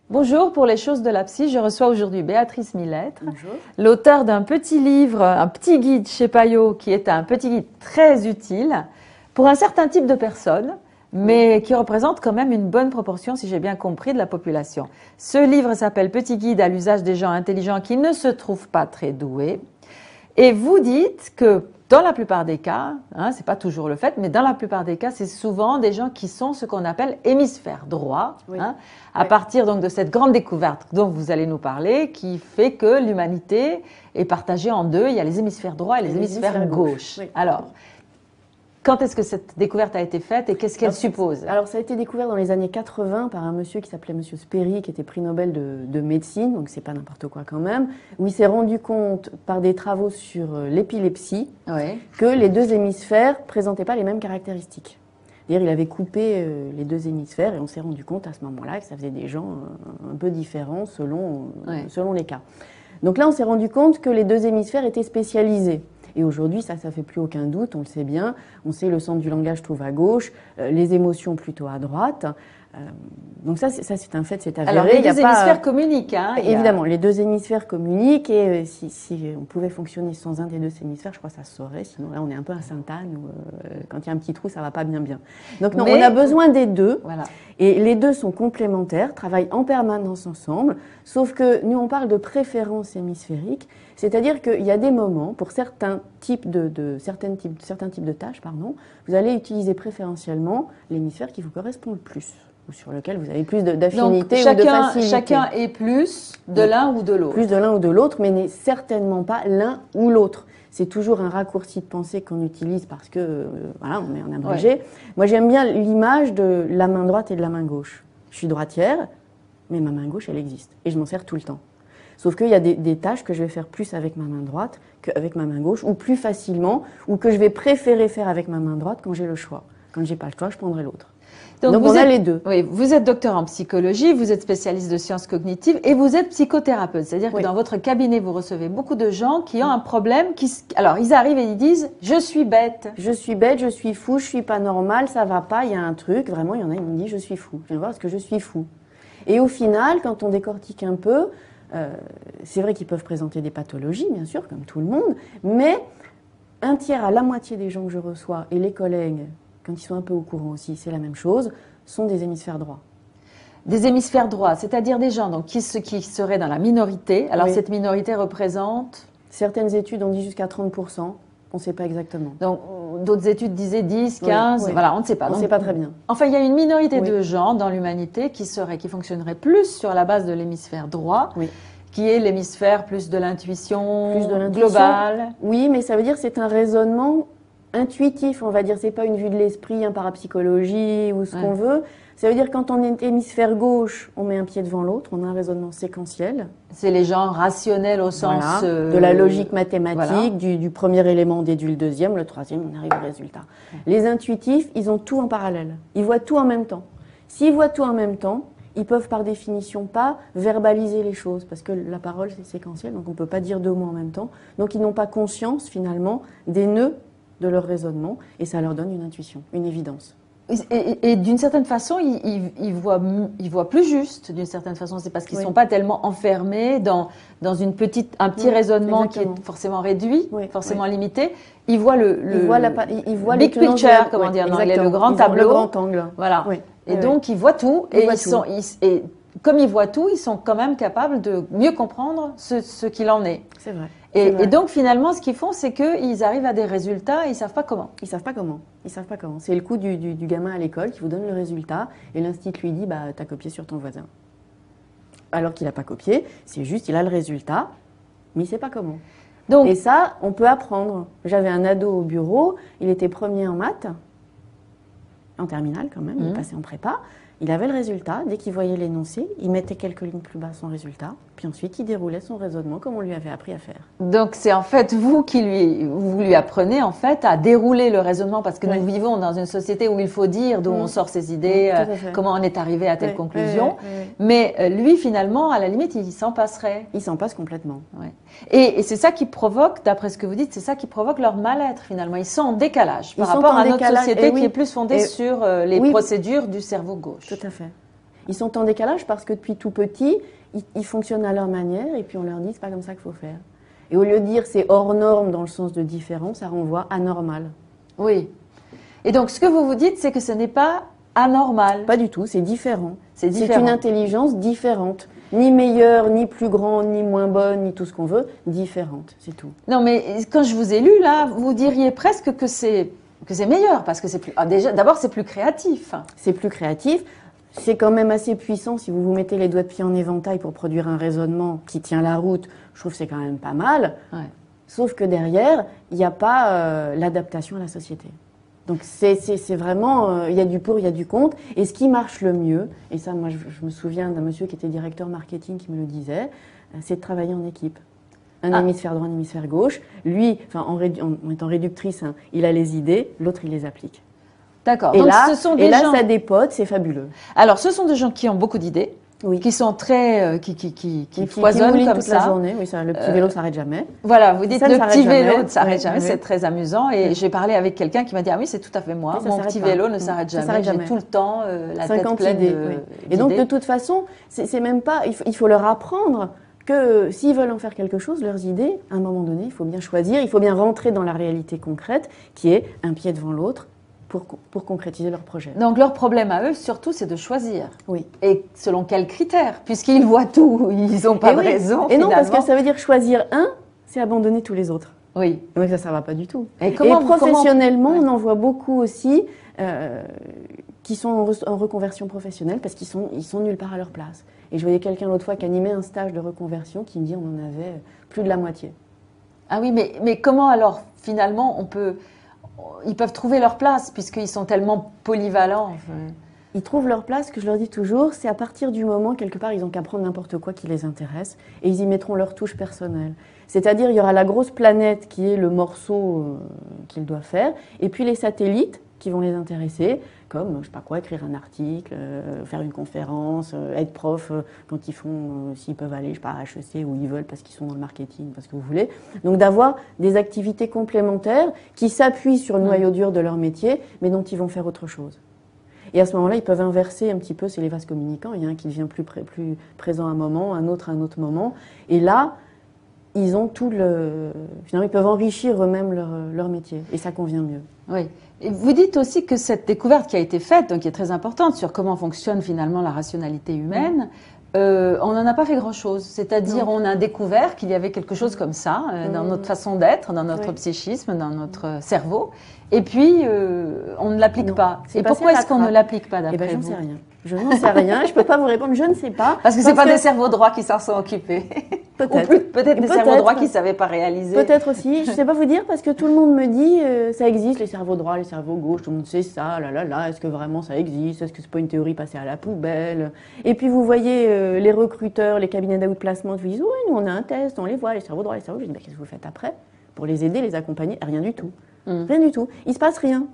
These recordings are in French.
Bonjour, pour les choses de la psy, je reçois aujourd'hui Béatrice Millettre, Bonjour. L'auteur d'un petit livre, un petit guide chez Payot, qui est un petit guide très utile pour un certain type de personnes, mais qui représente quand même une bonne proportion, si j'ai bien compris, de la population. Ce livre s'appelle Petit guide à l'usage des gens intelligents qui ne se trouvent pas très doués. Et vous dites que dans la plupart des cas, c'est pas toujours le fait, mais dans la plupart des cas, c'est souvent des gens qui sont ce qu'on appelle hémisphère droit, oui. À partir donc de cette grande découverte dont vous allez nous parler, qui fait que l'humanité est partagée en deux. Il y a les hémisphères droits et les hémisphères gauche. Oui. Alors, quand est-ce que cette découverte a été faite et qu'est-ce qu'elle suppose? Alors, ça a été découvert dans les années 80 par un monsieur qui s'appelait Monsieur Sperry, qui était prix Nobel de médecine, donc c'est pas n'importe quoi quand même, où il s'est rendu compte par des travaux sur l'épilepsie que les deux hémisphères présentaient pas les mêmes caractéristiques. C'est-à-dire, il avait coupé les deux hémisphères et on s'est rendu compte à ce moment-là que ça faisait des gens un peu différents selon les cas. Donc là, on s'est rendu compte que les deux hémisphères étaient spécialisés. Et aujourd'hui, ça fait plus aucun doute, on le sait bien. On sait le centre du langage se trouve à gauche, les émotions plutôt à droite. Donc ça c'est un fait, c'est avéré. Alors les deux hémisphères communiquent. Évidemment, les deux hémisphères communiquent et si on pouvait fonctionner sans un des deux hémisphères, je crois que ça se saurait. Sinon là, on est un peu à Sainte-Anne où quand il y a un petit trou, ça va pas bien. Donc non, on a besoin des deux. Voilà. Et les deux sont complémentaires, travaillent en permanence ensemble. Sauf que nous, on parle de préférence hémisphérique, c'est-à-dire qu'il y a des moments pour certains types certains types de tâches, vous allez utiliser préférentiellement l'hémisphère qui vous correspond le plus, ou sur lequel vous avez plus d'affinité ou de facilité. Chacun est plus de l'un ou de l'autre. Plus de l'un ou de l'autre, mais n'est certainement pas l'un ou l'autre. C'est toujours un raccourci de pensée qu'on utilise parce que, voilà, on est en abrégé. Ouais. Moi, j'aime bien l'image de la main droite et de la main gauche. Je suis droitière, mais ma main gauche, elle existe. Et je m'en sers tout le temps. Sauf qu'il y a des tâches que je vais faire plus avec ma main droite qu'avec ma main gauche, ou plus facilement, ou que je vais préférer faire avec ma main droite quand j'ai le choix. Quand j'ai pas le choix, je prendrai l'autre. Donc on a les deux. Oui, vous êtes docteur en psychologie, vous êtes spécialiste de sciences cognitives et vous êtes psychothérapeute. C'est-à-dire que dans votre cabinet, vous recevez beaucoup de gens qui ont un problème. Alors, ils arrivent et ils disent « je suis bête ». Je suis bête, je suis fou, je suis pas normal, ça va pas, il y a un truc. Vraiment, il y en a, ils me disent « je suis fou ». Je viens voir parce que je suis fou. Et au final, quand on décortique un peu, c'est vrai qu'ils peuvent présenter des pathologies, bien sûr, comme tout le monde, mais un tiers à la moitié des gens que je reçois et les collègues, quand ils sont un peu au courant aussi, c'est la même chose, sont des hémisphères droits. Des hémisphères droits, c'est-à-dire des gens donc, qui seraient dans la minorité. Alors cette minorité représente... Certaines études ont dit jusqu'à 30%, on ne sait pas exactement. Donc d'autres études disaient 10, 15, voilà, on ne sait pas. On ne sait pas très bien. Enfin, il y a une minorité de gens dans l'humanité qui fonctionneraient plus sur la base de l'hémisphère droit. Qui est l'hémisphère plus de l'intuition globale. Oui, mais ça veut dire que c'est un raisonnement intuitif, on va dire. C'est pas une vue de l'esprit, un parapsychologie ou ce qu'on veut. Ça veut dire que quand on est hémisphère gauche, on met un pied devant l'autre, on a un raisonnement séquentiel. C'est les gens rationnels au sens... de la logique mathématique, du premier élément on déduit le deuxième, le troisième, on arrive au résultat. Les intuitifs, ils ont tout en parallèle. Ils voient tout en même temps. S'ils voient tout en même temps, ils peuvent par définition pas verbaliser les choses, parce que la parole c'est séquentiel, donc on ne peut pas dire deux mots en même temps. Donc ils n'ont pas conscience finalement des nœuds de leur raisonnement, et ça leur donne une intuition, une évidence. Et d'une certaine façon, ils voient plus juste, d'une certaine façon. C'est parce qu'ils ne sont pas tellement enfermés dans un petit raisonnement qui est forcément réduit, forcément limité. Ils voient ils voient big picture, comment dire en anglais, le grand tableau. Le grand angle. Voilà. Et donc, ils voient tout. Et comme ils voient tout, ils sont quand même capables de mieux comprendre ce qu'il en est. C'est vrai. Et donc, finalement, ce qu'ils font, c'est qu'ils arrivent à des résultats et ils ne savent pas comment. Ils ne savent pas comment. C'est le coup du gamin à l'école qui vous donne le résultat et l'institut lui dit « t'as copié sur ton voisin ». Alors qu'il n'a pas copié, c'est juste, il a le résultat, mais il ne sait pas comment. Donc, et ça, on peut apprendre. J'avais un ado au bureau, il était premier en maths, en terminale quand même, il est passé en prépa. Il avait le résultat, dès qu'il voyait l'énoncé, il mettait quelques lignes plus bas son résultat, puis ensuite il déroulait son raisonnement comme on lui avait appris à faire. Donc c'est en fait vous lui apprenez en fait à dérouler le raisonnement, parce que nous vivons dans une société où il faut dire d'où on sort ses idées, comment on est arrivé à telle conclusion. Mais lui finalement, à la limite, il s'en passerait. Il s'en passe complètement. Et c'est ça qui provoque, d'après ce que vous dites, c'est ça qui provoque leur mal-être finalement. Ils sont en décalage par rapport à notre société qui est plus fondée sur les procédures du cerveau gauche. Tout à fait. Ils sont en décalage parce que depuis tout petit, ils fonctionnent à leur manière et puis on leur dit c'est pas comme ça qu'il faut faire. Et au lieu de dire c'est hors norme dans le sens de différent, ça renvoie à normal. Oui. Et donc ce que vous vous dites, c'est que ce n'est pas anormal. Pas du tout, c'est différent. C'est une intelligence différente. Ni meilleure, ni plus grande, ni moins bonne, ni tout ce qu'on veut, différente, c'est tout. Non mais quand je vous ai lu là, vous diriez presque que c'est meilleur parce que c'est plus d'abord c'est plus créatif. C'est plus créatif. C'est quand même assez puissant si vous vous mettez les doigts de pied en éventail pour produire un raisonnement qui tient la route. Je trouve que c'est quand même pas mal. Sauf que derrière, il n'y a pas l'adaptation à la société. Donc c'est vraiment, il y a du pour, il y a du contre. Et ce qui marche le mieux, et ça moi je me souviens d'un monsieur qui était directeur marketing qui me le disait, c'est de travailler en équipe. Un hémisphère droit, un hémisphère gauche. Lui, en étant réductrice, hein, il a les idées, l'autre il les applique. D'accord. Et là, ça dépote, c'est fabuleux. Alors, ce sont des gens qui ont beaucoup d'idées, qui sont très, qui foisonnent comme toute ça. La journée. Oui, le petit vélo s'arrête jamais. Voilà, vous dites le petit vélo ne s'arrête jamais, c'est très amusant. Et j'ai parlé avec quelqu'un qui m'a dit oui, c'est tout à fait moi. Mon petit vélo ne s'arrête jamais. J'ai tout le temps la tête pleine d'idées. Et donc, de toute façon, c'est même pas. Il faut leur apprendre que s'ils veulent en faire quelque chose, leurs idées, à un moment donné, il faut bien choisir, il faut bien rentrer dans la réalité concrète, qui est un pied devant l'autre. Pour concrétiser leur projet. Donc leur problème à eux, surtout, c'est de choisir. Oui. Et selon quels critères? Puisqu'ils voient tout, ils n'ont pas de raison. Et non, parce que ça veut dire choisir un, c'est abandonner tous les autres. Oui. Donc ça ne va pas du tout. Et professionnellement, on en voit beaucoup aussi qui sont en reconversion professionnelle parce qu'ils sont nulle part à leur place. Et je voyais quelqu'un l'autre fois qui animait un stage de reconversion qui me dit on en avait plus de la moitié. Ah oui, mais comment alors, finalement, ils peuvent trouver leur place puisqu'ils sont tellement polyvalents. Ils trouvent leur place, ce que je leur dis toujours, c'est à partir du moment, quelque part, ils n'ont qu'à prendre n'importe quoi qui les intéresse et ils y mettront leur touche personnelle. C'est-à-dire, il y aura la grosse planète qui est le morceau qu'ils doivent faire et puis les satellites qui vont les intéresser, comme, je sais pas quoi, écrire un article, faire une conférence, être prof quand ils font, s'ils peuvent aller, je sais pas, à HEC où ils veulent parce qu'ils sont dans le marketing, parce que vous voulez. Donc d'avoir des activités complémentaires qui s'appuient sur le noyau dur de leur métier, mais dont ils vont faire autre chose. Et à ce moment-là, ils peuvent inverser un petit peu, c'est les vases communicants, il y a un qui devient plus présent à un moment, un autre à un autre moment. Et là, ils ont finalement, ils peuvent enrichir eux-mêmes leur métier, et ça convient mieux. Oui. Et vous dites aussi que cette découverte qui a été faite, donc qui est très importante sur comment fonctionne finalement la rationalité humaine, on n'en a pas fait grand-chose. C'est-à-dire, on a découvert qu'il y avait quelque chose comme ça dans notre façon d'être, dans notre psychisme, dans notre cerveau, et puis on ne l'applique pas. Et pourquoi est-ce qu'on ne l'applique pas d'après vous? Je n'en sais rien. Je n'en sais rien, je ne peux pas vous répondre, je ne sais pas. Parce que ce n'est pas des cerveaux droits qui s'en sont occupés. Peut-être des cerveaux droits qui ne savaient pas réaliser. Peut-être aussi, je ne sais pas vous dire, parce que tout le monde me dit, ça existe, les cerveaux droits, les cerveaux gauches, tout le monde sait ça, est-ce que vraiment ça existe? Est-ce que ce n'est pas une théorie passée à la poubelle? Et puis vous voyez les recruteurs, les cabinets d'outplacement, qui vous disent, oui, nous on a un test, on les voit, les cerveaux droits, les cerveaux gauches. Je dis, qu'est-ce que vous faites après? Pour les aider, les accompagner? Rien du tout. Rien du tout. Il ne se passe rien.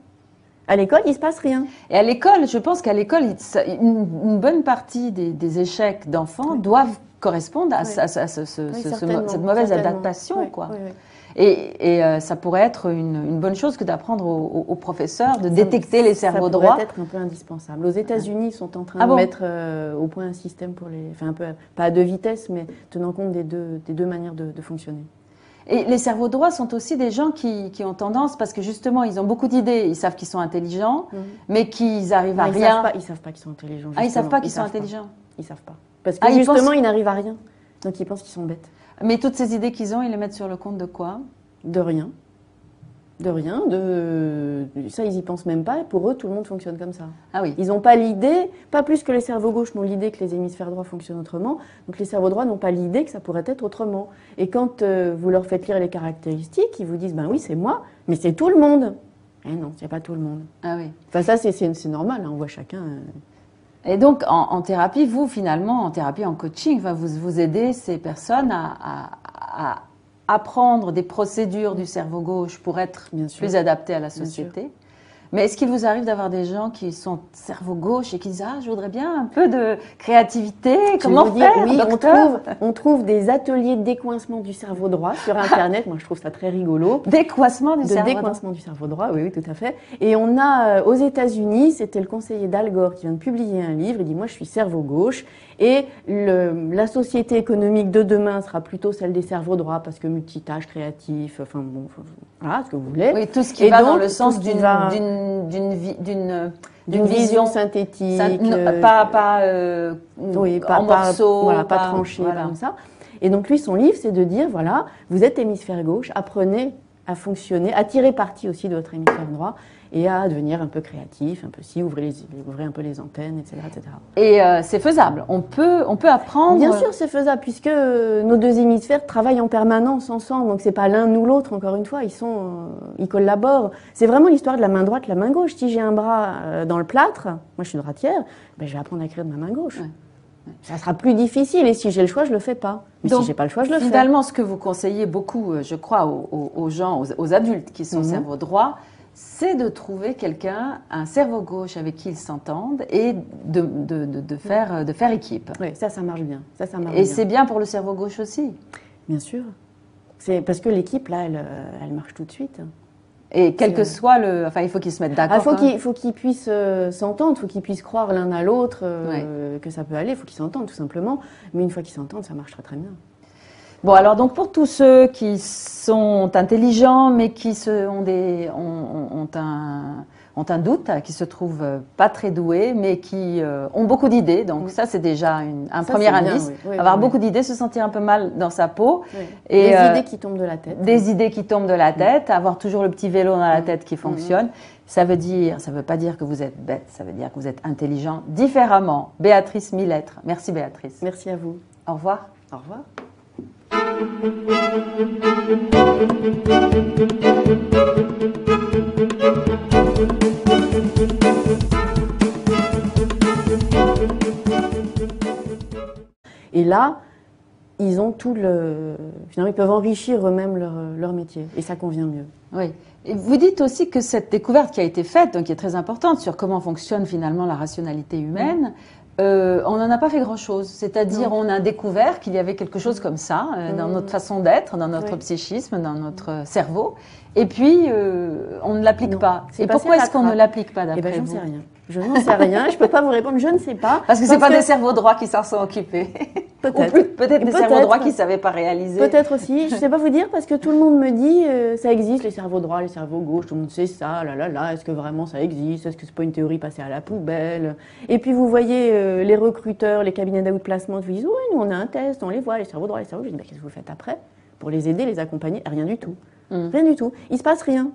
À l'école, il ne se passe rien. Et à l'école, je pense qu'à l'école, une bonne partie des échecs d'enfants doivent correspondre à cette mauvaise adaptation. Quoi. Et ça pourrait être une bonne chose que d'apprendre aux professeurs de détecter les cerveaux droits. Ça pourrait être un peu indispensable. Aux États-Unis, ils sont en train de mettre au point un système pour un peu, pas à deux vitesses, mais tenant compte des deux manières de fonctionner. Et les cerveaux droits sont aussi des gens qui ont tendance, parce que justement, ils ont beaucoup d'idées, ils savent qu'ils sont intelligents, mais qu'ils arrivent à rien. Ils savent pas qu'ils sont intelligents. Ah, ils savent pas qu'ils sont intelligents. Ils savent pas. Parce que justement, ils n'arrivent à rien. Donc ils pensent qu'ils sont bêtes. Mais toutes ces idées qu'ils ont, ils les mettent sur le compte de quoi? De rien. De rien, ça ils y pensent même pas, pour eux tout le monde fonctionne comme ça. Ah oui. Ils n'ont pas l'idée, pas plus que les cerveaux gauches n'ont l'idée que les hémisphères droits fonctionnent autrement, donc les cerveaux droits n'ont pas l'idée que ça pourrait être autrement. Et quand vous leur faites lire les caractéristiques, ils vous disent, ben oui c'est moi, mais c'est tout le monde. Eh non, c'est pas tout le monde. Ah oui. Enfin ça c'est normal, hein, on voit chacun... Et donc, en thérapie, vous, finalement, en thérapie, en coaching, vous aidez ces personnes à apprendre des procédures du cerveau gauche pour être plus adaptées à la société. Mais est-ce qu'il vous arrive d'avoir des gens qui sont cerveau gauche et qui disent « Ah, je voudrais bien un peu de créativité, comment faire, oui, docteur ?» on trouve des ateliers de décoincement du cerveau droit sur Internet. Moi, je trouve ça très rigolo. Décoincement du cerveau droit. Décoincement du cerveau droit, oui, tout à fait. Et on a, aux États-Unis, c'était le conseiller d'Al Gore qui vient de publier un livre. Il dit « Moi, je suis cerveau gauche. Et la société économique de demain sera plutôt celle des cerveaux droits parce que multitâche, créatif, enfin bon, voilà, ce que vous voulez. » Oui, tout ce qui va dans le sens d'une vision synthétique, en morceaux, voilà, pas tranché, comme ça. Et donc lui, son livre, c'est de dire, voilà, vous êtes hémisphère gauche, apprenez à fonctionner, à tirer parti aussi de votre hémisphère droit et à devenir un peu créatif, un peu ouvrez un peu les antennes, etc., etc. Et c'est faisable. On peut apprendre. Bien sûr, c'est faisable puisque nos deux hémisphères travaillent en permanence ensemble. Donc c'est pas l'un ou l'autre. Encore une fois, ils collaborent. C'est vraiment l'histoire de la main droite, la main gauche. Si j'ai un bras dans le plâtre, moi je suis droitière, ben, je vais apprendre à écrire de ma main gauche. Ouais. Ça sera plus difficile et si j'ai le choix, je le fais pas. Mais donc, si j'ai pas le choix, je le fais. Finalement, ce que vous conseillez beaucoup, je crois, aux gens, aux adultes qui sont cerveau droit, c'est de trouver quelqu'un, un cerveau gauche avec qui ils s'entendent et de faire équipe. Oui, ça marche bien. Et c'est bien pour le cerveau gauche aussi. Bien sûr. C'est parce que l'équipe, là, elle marche tout de suite. Et quel que soit enfin, il faut qu'ils se mettent d'accord. Il faut qu'ils puissent s'entendre, il faut qu'ils puissent croire l'un à l'autre que ça peut aller, il faut qu'ils s'entendent tout simplement. Mais une fois qu'ils s'entendent, ça marche très très bien. Bon, alors donc pour tous ceux qui sont intelligents mais qui ont un doute, qui se trouvent pas très doués mais qui ont beaucoup d'idées, donc ça c'est déjà un premier indice. Avoir beaucoup d'idées, se sentir un peu mal dans sa peau. Et des idées qui tombent de la tête. Des idées qui tombent de la tête, avoir toujours le petit vélo dans la tête qui fonctionne. Ça veut pas dire que vous êtes bête, ça veut dire que vous êtes intelligent différemment. Béatrice Millettre. Merci Béatrice. Merci à vous. Au revoir. Au revoir. Et là, ils ont finalement, ils peuvent enrichir eux-mêmes leur métier, et ça convient mieux. Oui. Et vous dites aussi que cette découverte qui a été faite, donc qui est très importante sur comment fonctionne finalement la rationalité humaine, on n'en a pas fait grand-chose. C'est-à-dire, on a découvert qu'il y avait quelque chose comme ça dans notre façon d'être, dans notre psychisme, dans notre cerveau. Et puis, on ne l'applique pas. Et pourquoi est-ce qu'on ne l'applique pas d'après vous ? J'en sais rien. Je n'en sais rien. Je ne peux pas vous répondre. Je ne sais pas. Parce que ce n'est pas des cerveaux droits qui s'en sont occupés. Peut-être des cerveaux droits qui ne savaient pas réaliser. Peut-être aussi. Je ne sais pas vous dire parce que tout le monde me dit ça existe, les cerveaux droits, les cerveaux gauches. Tout le monde sait ça. Est-ce que vraiment ça existe ? Est-ce que ce n'est pas une théorie passée à la poubelle ? Et puis vous voyez les recruteurs, les cabinets d'outplacement qui vous disent oui, nous on a un test, on les voit, les cerveaux droits, les cerveaux. Je dis qu'est-ce que vous faites après pour les aider, les accompagner ? Rien du tout. Rien du tout. Il ne se passe rien.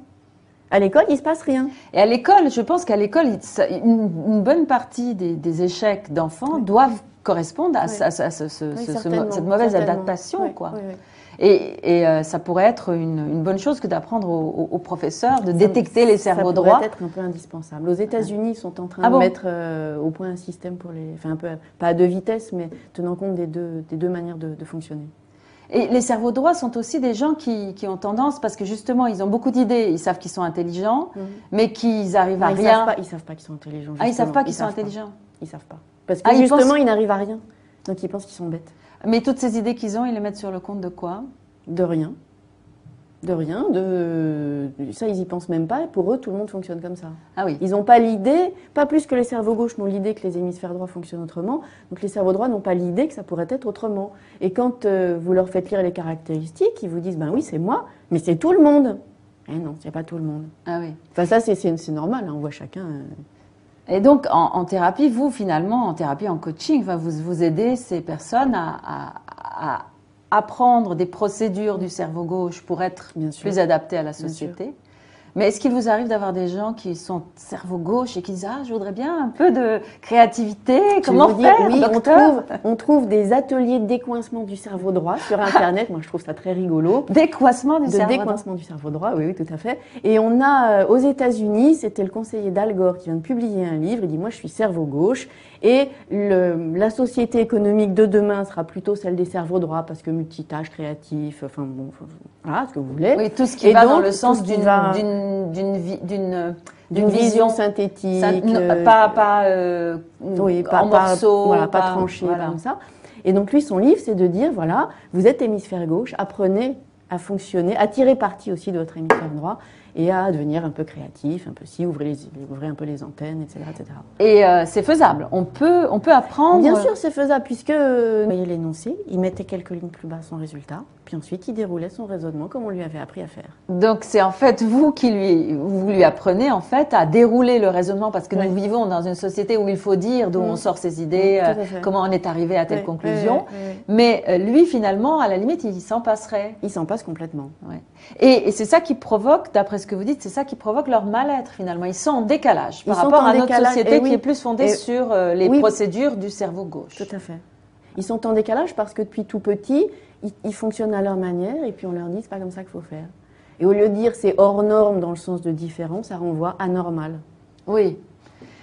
À l'école, il ne se passe rien. Et à l'école, je pense qu'à l'école, une bonne partie des échecs d'enfants doivent correspondre à cette mauvaise adaptation. Quoi. Et ça pourrait être une bonne chose que d'apprendre aux professeurs de détecter les cerveaux droits. Ça pourrait être un peu indispensable. Aux États-Unis, ils sont en train de mettre au point un système pour un peu, pas à deux vitesses, mais tenant compte des deux manières de fonctionner. Et les cerveaux droits sont aussi des gens qui ont tendance, parce que justement, ils ont beaucoup d'idées, ils savent qu'ils sont intelligents, mais qu'ils arrivent à rien. Ils savent pas qu'ils sont intelligents. Justement. Ah, ils savent pas qu'ils sont intelligents. Ils savent pas. Parce que justement, ils n'arrivent à rien. Donc ils pensent qu'ils sont bêtes. Mais toutes ces idées qu'ils ont, ils les mettent sur le compte de quoi ? De rien. De rien. Ça, ils y pensent même pas. Pour eux, tout le monde fonctionne comme ça. Ah oui. Ils n'ont pas l'idée, pas plus que les cerveaux gauches n'ont l'idée que les hémisphères droits fonctionnent autrement. Donc les cerveaux droits n'ont pas l'idée que ça pourrait être autrement. Et quand vous leur faites lire les caractéristiques, ils vous disent ben oui, c'est moi, mais c'est tout le monde. Eh non, c'est pas tout le monde. Ah oui. Enfin ça, c'est normal. Hein, on voit chacun. Et donc en thérapie, vous finalement, en thérapie, en coaching, vous aidez ces personnes à apprendre des procédures du cerveau gauche pour être plus adaptées à la société. Mais est-ce qu'il vous arrive d'avoir des gens qui sont cerveau gauche et qui disent « Ah, je voudrais bien un peu de créativité, comment faire, oui, docteur ?» on trouve des ateliers de décoincement du cerveau droit sur Internet. Moi, je trouve ça très rigolo. Décoincement du cerveau droit. Décoincement du cerveau droit, oui, oui, tout à fait. Et on a, aux États-Unis, c'était le conseiller d'Al Gore qui vient de publier un livre. Il dit « Moi, je suis cerveau gauche. Et la société économique de demain sera plutôt celle des cerveaux droits parce que multitâche, créatif, enfin bon, voilà, ce que vous voulez. » Oui, tout ce qui va dans le sens d'une vision synthétique, en morceaux, voilà, pas tranchée, voilà. Comme ça. Et donc lui, son livre, c'est de dire, voilà, vous êtes hémisphère gauche, apprenez à fonctionner, à tirer parti aussi de votre hémisphère droit et à devenir un peu créatif, un peu ouvrez un peu les antennes, etc. etc. Et c'est faisable, on peut apprendre. Bien sûr, c'est faisable, puisque vous voyez l'énoncé, il mettait quelques lignes plus bas son résultat, puis ensuite il déroulait son raisonnement comme on lui avait appris à faire. Donc c'est en fait vous lui apprenez en fait à dérouler le raisonnement, parce que nous vivons dans une société où il faut dire d'où on sort ses idées, comment on est arrivé à telle conclusion, mais lui finalement, à la limite, il s'en passerait. Il s'en passe complètement. Ouais. Et c'est ça qui provoque, d'après ce que vous dites, c'est ça qui provoque leur mal-être finalement. Ils sont en décalage par rapport à notre société qui est plus fondée sur les procédures du cerveau gauche. Tout à fait. Ils sont en décalage parce que depuis tout petit, ils fonctionnent à leur manière et puis on leur dit c'est pas comme ça qu'il faut faire. Et au lieu de dire c'est hors norme dans le sens de différent, ça renvoie à normal. Oui.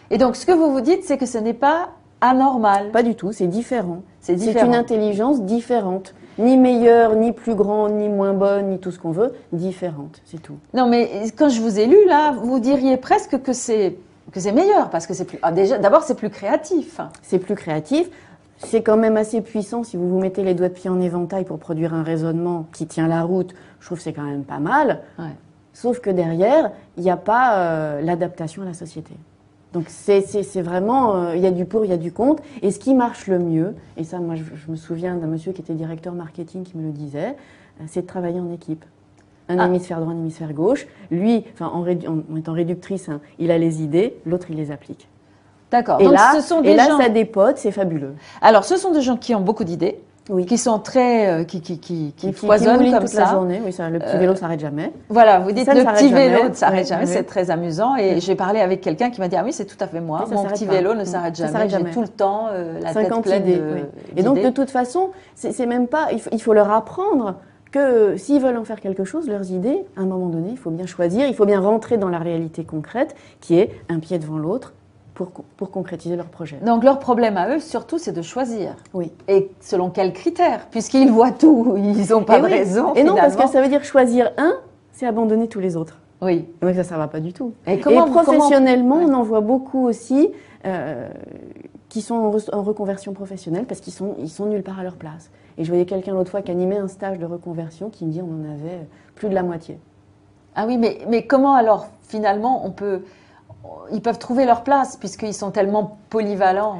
Et donc ce que vous vous dites, c'est que ce n'est pas anormal. Pas du tout, c'est différent. C'est une intelligence différente. Ni meilleure, ni plus grande, ni moins bonne, ni tout ce qu'on veut, différente, c'est tout. Non, mais quand je vous ai lu, là, vous diriez presque que c'est meilleur, parce que c'est plus... Ah, déjà, d'abord, c'est plus créatif. C'est plus créatif. C'est quand même assez puissant si vous vous mettez les doigts de pied en éventail pour produire un raisonnement qui tient la route. Je trouve que c'est quand même pas mal. Ouais. Sauf que derrière, il n'y a pas l'adaptation à la société. Donc c'est vraiment, il y a du pour, il y a du contre. Et ce qui marche le mieux, et ça moi je me souviens d'un monsieur qui était directeur marketing qui me le disait, c'est de travailler en équipe. Un hémisphère droit, un hémisphère gauche. Lui, enfin en étant réductrice, hein, il a les idées, l'autre il les applique. D'accord. Et donc là, ce sont des gens... ça dépote, c'est fabuleux. Alors ce sont des gens qui ont beaucoup d'idées. Oui. Qui sont très, qui foisonnent comme toute ça. La journée, oui, ça, le petit vélo s'arrête jamais. Voilà, vous dites le petit vélo ne s'arrête jamais, c'est très amusant. Et j'ai parlé avec quelqu'un qui m'a dit, ah oui, c'est tout à fait moi, mon petit vélo ne s'arrête jamais, j'ai tout le temps la tête pleine d'idées. Et donc de toute façon, c'est même pas, il faut leur apprendre que s'ils veulent en faire quelque chose, leurs idées, à un moment donné, il faut bien choisir, il faut bien rentrer dans la réalité concrète, qui est un pied devant l'autre, pour concrétiser leur projet. Donc leur problème à eux, surtout, c'est de choisir. Oui. Et selon quels critères? Puisqu'ils voient tout, ils n'ont pas de raison. Et non, parce que ça veut dire choisir un, c'est abandonner tous les autres. Oui. Donc ça ne va pas du tout. Et professionnellement, on en voit beaucoup aussi qui sont en reconversion professionnelle parce qu'ils sont nulle part à leur place. Et je voyais quelqu'un l'autre fois qui animait un stage de reconversion qui me dit on en avait plus de la moitié. Ah oui, mais comment alors, finalement, ils peuvent trouver leur place puisqu'ils sont tellement polyvalents.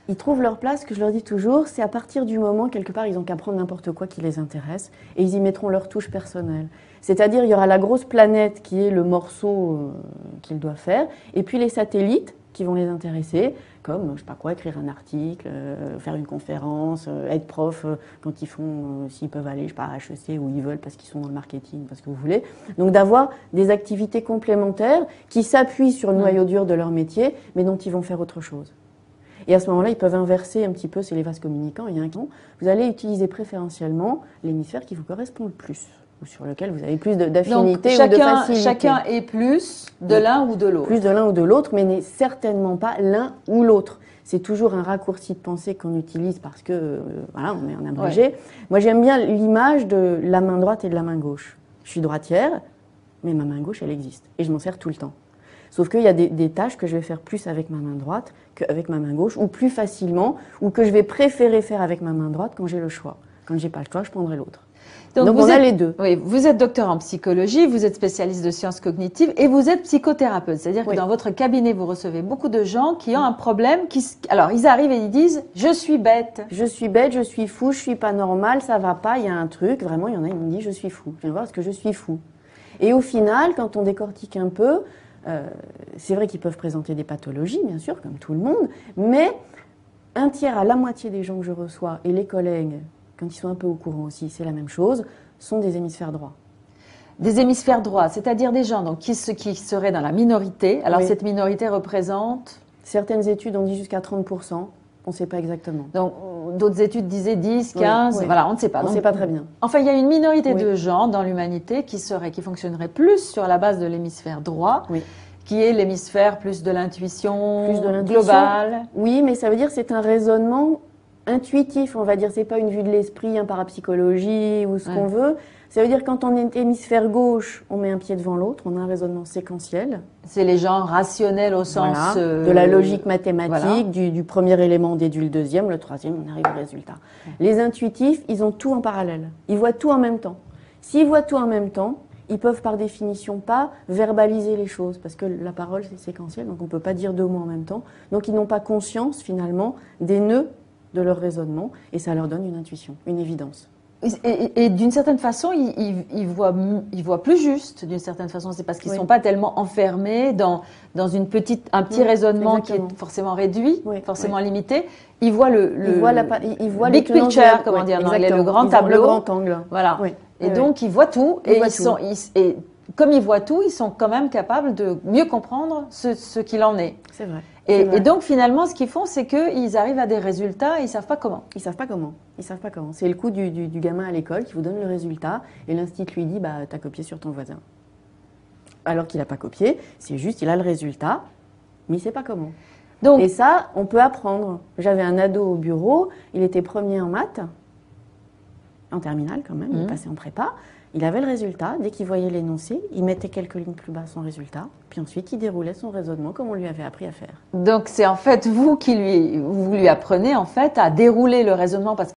Ils trouvent leur place, ce que je leur dis toujours, c'est à partir du moment, quelque part, ils n'ont qu'à prendre n'importe quoi qui les intéresse et ils y mettront leur touche personnelle. C'est-à-dire, il y aura la grosse planète qui est le morceau qu'ils doivent faire et puis les satellites qui vont les intéresser, comme, je sais pas quoi, écrire un article, faire une conférence, être prof quand ils font, s'ils peuvent aller, je sais pas, à HEC où ils veulent parce qu'ils sont dans le marketing, parce que vous voulez. Donc d'avoir des activités complémentaires qui s'appuient sur le noyau dur de leur métier, mais dont ils vont faire autre chose. Et à ce moment-là, ils peuvent inverser un petit peu, c'est les vases communicants, il y a un qui vous allez utiliser préférentiellement l'hémisphère qui vous correspond le plus, ou sur lequel vous avez plus d'affinité ou de facilité. Chacun est plus de l'un ou de l'autre. Plus de l'un ou de l'autre, mais n'est certainement pas l'un ou l'autre. C'est toujours un raccourci de pensée qu'on utilise parce que, voilà, on est en abrégé. Ouais. Moi, j'aime bien l'image de la main droite et de la main gauche. Je suis droitière, mais ma main gauche, elle existe. Et je m'en sers tout le temps. Sauf qu'il y a des tâches que je vais faire plus avec ma main droite qu'avec ma main gauche, ou plus facilement, ou que je vais préférer faire avec ma main droite quand j'ai le choix. Quand j'ai pas le choix, je prendrai l'autre. Donc on a les deux. Oui, vous êtes docteur en psychologie, vous êtes spécialiste de sciences cognitives et vous êtes psychothérapeute. C'est-à-dire que dans votre cabinet, vous recevez beaucoup de gens qui ont un problème. Alors, ils arrivent et ils disent « je suis bête ». Je suis bête, je suis fou, je suis pas normal, ça va pas, il y a un truc. Vraiment, il y en a, ils me disent « je suis fou ». Je viens voir parce que je suis fou. Et au final, quand on décortique un peu, c'est vrai qu'ils peuvent présenter des pathologies, bien sûr, comme tout le monde, mais un tiers à la moitié des gens que je reçois et les collègues, quand ils sont un peu au courant aussi, c'est la même chose, sont des hémisphères droits. des hémisphères droits, c'est-à-dire des gens donc, qui seraient dans la minorité. Alors, cette minorité représente... Certaines études ont dit jusqu'à 30%. On ne sait pas exactement. Donc, d'autres études disaient 10, 15, voilà, on ne sait pas. On ne sait pas très bien. Enfin, il y a une minorité de gens dans l'humanité qui fonctionneraient plus sur la base de l'hémisphère droit, qui est l'hémisphère plus de l'intuition globale. Oui, mais ça veut dire que c'est un raisonnement intuitif, on va dire. C'est pas une vue de l'esprit, un parapsychologie ou ce qu'on veut. Ça veut dire que quand on est hémisphère gauche, on met un pied devant l'autre, on a un raisonnement séquentiel. C'est les gens rationnels au sens... de la logique mathématique, du premier élément on déduit le deuxième, le troisième, on arrive au résultat. Les intuitifs, ils ont tout en parallèle. Ils voient tout en même temps. S'ils voient tout en même temps, ils peuvent par définition pas verbaliser les choses, parce que la parole c'est séquentiel, donc on ne peut pas dire deux mots en même temps. Donc ils n'ont pas conscience finalement des nœuds de leur raisonnement, et ça leur donne une intuition, une évidence. Et d'une certaine façon, ils voient plus juste, d'une certaine façon. C'est parce qu'ils ne sont pas tellement enfermés dans un petit raisonnement qui est forcément réduit, forcément limité. Ils voient le big picture, comment dire, le grand tableau. Le grand angle. Voilà. Et donc, ils voient tout. Et comme ils voient tout, ils sont quand même capables de mieux comprendre ce qu'il en est. C'est vrai. Et donc, finalement, ce qu'ils font, c'est qu'ils arrivent à des résultats et ils ne savent pas comment. Ils ne savent pas comment. Ils savent pas comment. C'est le coup du gamin à l'école qui vous donne le résultat et l'institut lui dit « t'as copié sur ton voisin ». Alors qu'il n'a pas copié, c'est juste, il a le résultat, mais il ne sait pas comment. Donc, et ça, on peut apprendre. J'avais un ado au bureau, il était premier en maths, en terminale quand même, il est passé en prépa. Il avait le résultat, dès qu'il voyait l'énoncé, il mettait quelques lignes plus bas son résultat, puis ensuite il déroulait son raisonnement comme on lui avait appris à faire. Donc c'est en fait vous lui apprenez en fait à dérouler le raisonnement parce que